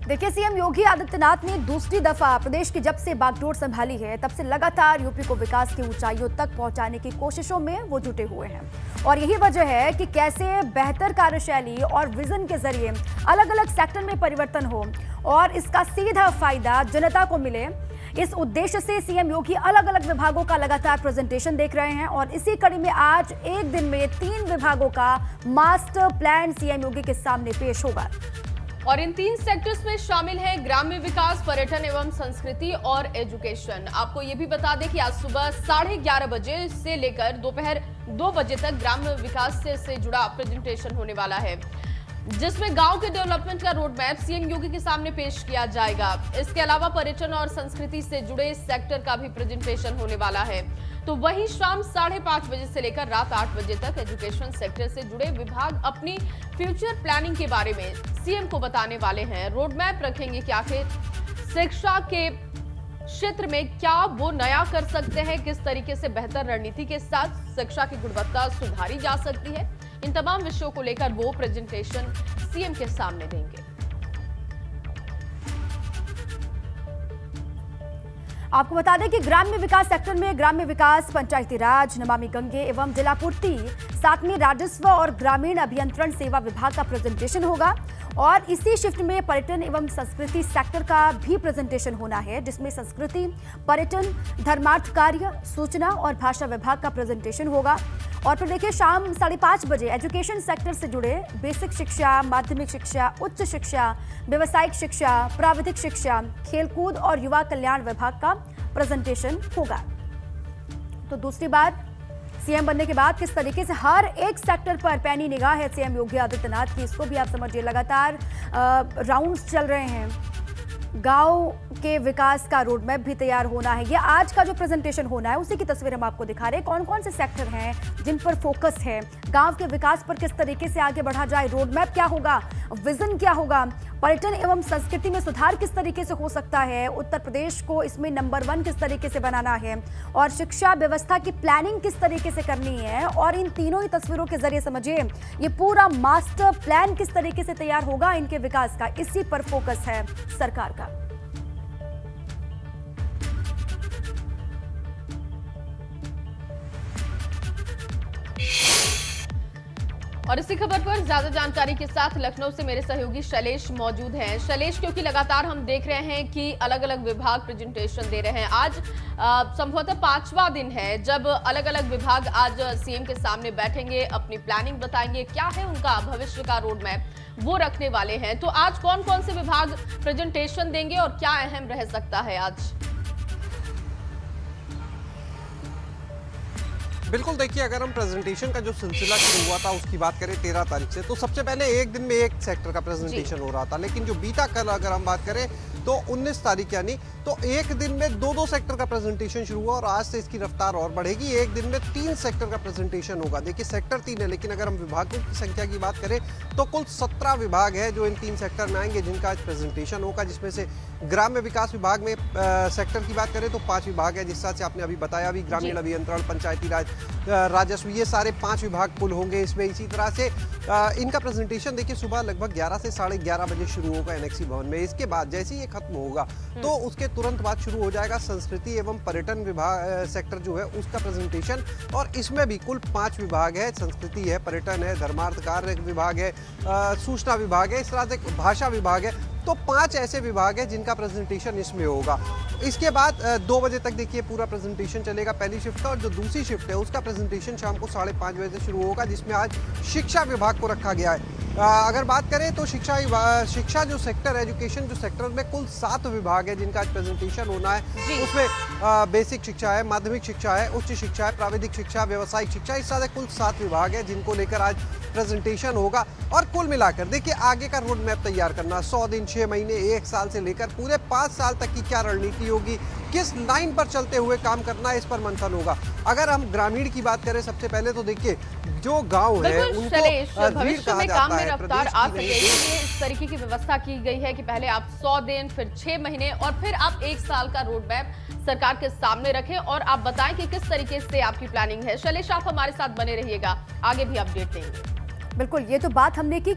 देखिए, सीएम योगी आदित्यनाथ ने दूसरी दफा प्रदेश की जब से बागडोर संभाली है तब से लगातार यूपी को विकास की ऊंचाइयों तक पहुंचाने की कोशिशों में वो जुटे हुए हैं। और यही वजह है कि कैसे बेहतर कार्यशैली और विजन के जरिए अलग अलग सेक्टर में परिवर्तन हो और इसका सीधा फायदा जनता को मिले। इस उद्देश्य से सीएम योगी अलग अलग विभागों का लगातार प्रेजेंटेशन देख रहे हैं और इसी कड़ी में आज एक दिन में 3 विभागों का मास्टर प्लान सीएम योगी के सामने पेश होगा। और इन 3 सेक्टर्स में शामिल है ग्राम्य विकास, पर्यटन एवं संस्कृति और एजुकेशन। आपको ये भी बता दें कि आज सुबह 11:30 बजे से लेकर दोपहर 2 बजे तक ग्राम्य विकास से जुड़ा प्रेजेंटेशन होने वाला है, जिसमें गांव के डेवलपमेंट का रोड मैप सीएम योगी के सामने पेश किया जाएगा। इसके अलावा पर्यटन और संस्कृति से जुड़े सेक्टर का भी प्रेजेंटेशन होने वाला है। तो वहीं शाम 5:30 बजे से लेकर रात 8 बजे तक एजुकेशन सेक्टर से जुड़े विभाग अपनी फ्यूचर प्लानिंग के बारे में सीएम को बताने वाले हैं। रोड मैप रखेंगे कि आखिर शिक्षा के क्षेत्र में क्या वो नया कर सकते हैं, किस तरीके से बेहतर रणनीति के साथ शिक्षा की गुणवत्ता सुधारी जा सकती है। इन तमाम विषयों को लेकर वो प्रेजेंटेशन सीएम के सामने देंगे। आपको बता दें कि ग्राम्य विकास सेक्टर में ग्राम्य विकास, पंचायती राज, नमामि गंगे एवं जलापूर्ति, साथ में राजस्व और ग्रामीण अभियंत्रण सेवा विभाग का प्रेजेंटेशन होगा। और इसी शिफ्ट में पर्यटन एवं संस्कृति सेक्टर का भी प्रेजेंटेशन होना है, जिसमें संस्कृति, पर्यटन, धर्मार्थ कार्य, सूचना और भाषा विभाग का प्रेजेंटेशन होगा। और फिर देखिए, शाम 5:30 बजे एजुकेशन सेक्टर से जुड़े बेसिक शिक्षा, माध्यमिक शिक्षा, उच्च शिक्षा, व्यावसायिक शिक्षा, प्राविधिक शिक्षा, खेलकूद और युवा कल्याण विभाग का प्रेजेंटेशन होगा। तो दूसरी बार सीएम बनने के बाद किस तरीके से हर एक सेक्टर पर पैनी निगाह है सीएम योगी आदित्यनाथ की, इसको भी आप समझिए। लगातार राउंड्स चल रहे हैं, गांव के विकास का रोड मैप भी तैयार होना है। ये आज का जो प्रेजेंटेशन होना है उसी की तस्वीर हम आपको दिखा रहे हैं। कौन कौन से सेक्टर हैं जिन पर फोकस है, गांव के विकास पर किस तरीके से आगे बढ़ा जाए, रोड मैप क्या होगा, विजन क्या होगा, पर्यटन एवं संस्कृति में सुधार किस तरीके से हो सकता है, उत्तर प्रदेश को इसमें नंबर 1 किस तरीके से बनाना है, और शिक्षा व्यवस्था की प्लानिंग किस तरीके से करनी है। और इन तीनों ही तस्वीरों के जरिए समझिए ये पूरा मास्टर प्लान किस तरीके से तैयार होगा इनके विकास का, इसी पर फोकस है सरकार का। और इसी खबर पर ज्यादा जानकारी के साथ लखनऊ से मेरे सहयोगी शैलेश मौजूद हैं। शैलेश, क्योंकि लगातार हम देख रहे हैं कि अलग अलग विभाग प्रेजेंटेशन दे रहे हैं, आज संभवतः 5वां दिन है जब अलग अलग विभाग आज सीएम के सामने बैठेंगे, अपनी प्लानिंग बताएंगे, क्या है उनका भविष्य का रोड मैप वो रखने वाले हैं। तो आज कौन कौन से विभाग प्रेजेंटेशन देंगे और क्या अहम रह सकता है आज? बिल्कुल, देखिए, अगर हम प्रेजेंटेशन का जो सिलसिला शुरू हुआ था उसकी बात करें 13 तारीख से, तो सबसे पहले एक दिन में एक सेक्टर का प्रेजेंटेशन हो रहा था। लेकिन जो बीता कल अगर हम बात करें तो 19 तारीख यानी तो एक दिन में 2-2 सेक्टर का प्रेजेंटेशन शुरू हुआ और आज से इसकी रफ्तार और बढ़ेगी। एक दिन में 3 सेक्टर का प्रेजेंटेशन होगा। देखिए, सेक्टर 3 है, लेकिन अगर हम विभागों की संख्या की बात करें तो कुल 17 विभाग है जो इन 3 सेक्टर में आएंगे, जिनका आज प्रेजेंटेशन होगा। जिसमें से ग्राम्य विकास विभाग में सेक्टर की बात करें तो 5 विभाग है, जिस तरह से आपने अभी बताया भी, ग्रामीण अभियंत्रण, पंचायती राज, राजस्व, ये सारे 5 विभाग कुल होंगे इसमें। इसी तरह से इनका प्रेजेंटेशन देखिए सुबह लगभग 11 से 11:30 बजे शुरू होगा एनएक्सी भवन में। इसके बाद जैसे ही ये खत्म होगा तो उसके तुरंत बाद शुरू हो जाएगा संस्कृति एवं पर्यटन विभाग सेक्टर जो है उसका प्रेजेंटेशन। और इसमें भी कुल 5 विभाग है, संस्कृति है, पर्यटन है, धर्मार्थ कार्य विभाग है, सूचना विभाग है, इस तरह से भाषा विभाग है। तो 5 ऐसे विभाग हैं जिनका प्रेजेंटेशन इसमें होगा। इसके बाद 2 बजे तक देखिए पूरा प्रेजेंटेशन चलेगा पहली शिफ्ट का, और जो दूसरी शिफ्ट है उसका प्रेजेंटेशन शाम को 5:30 बजे से शुरू होगा, जिसमें आज शिक्षा विभाग को रखा गया है। अगर बात करें तो शिक्षा जो सेक्टर है, एजुकेशन जो सेक्टर में कुल 7 विभाग है जिनका आज प्रेजेंटेशन होना है। उसमें बेसिक शिक्षा है, माध्यमिक शिक्षा है, उच्च शिक्षा है, प्राविधिक शिक्षा, व्यावसायिक शिक्षा, इस तरह से कुल 7 विभाग है जिनको लेकर आज प्रेजेंटेशन होगा। और कुल मिलाकर देखिए आगे का रोड मैप तैयार करना, 100 दिन, 6 महीने, 1 साल से लेकर पूरे 5 साल तक की क्या रणनीति होगी, किस लाइन पर चलते हुए काम करना है, इस पर मंथन होगा। अगर हम ग्रामीण की बात करें सबसे पहले तो देखिए जो गांव है उनको भविष्य में काम में रफ्तार आ सके, इसलिए इस तरीके की व्यवस्था की गई है कि पहले आप 100 दिन, फिर 6 महीने और फिर आप 1 साल का रोड मैप सरकार के सामने रखें और आप बताएं कि किस तरीके से आपकी प्लानिंग है। शैलेश, आप हमारे साथ बने रहिएगा, आगे भी अपडेट देंगे। बिल्कुल, ये तो बात हमने की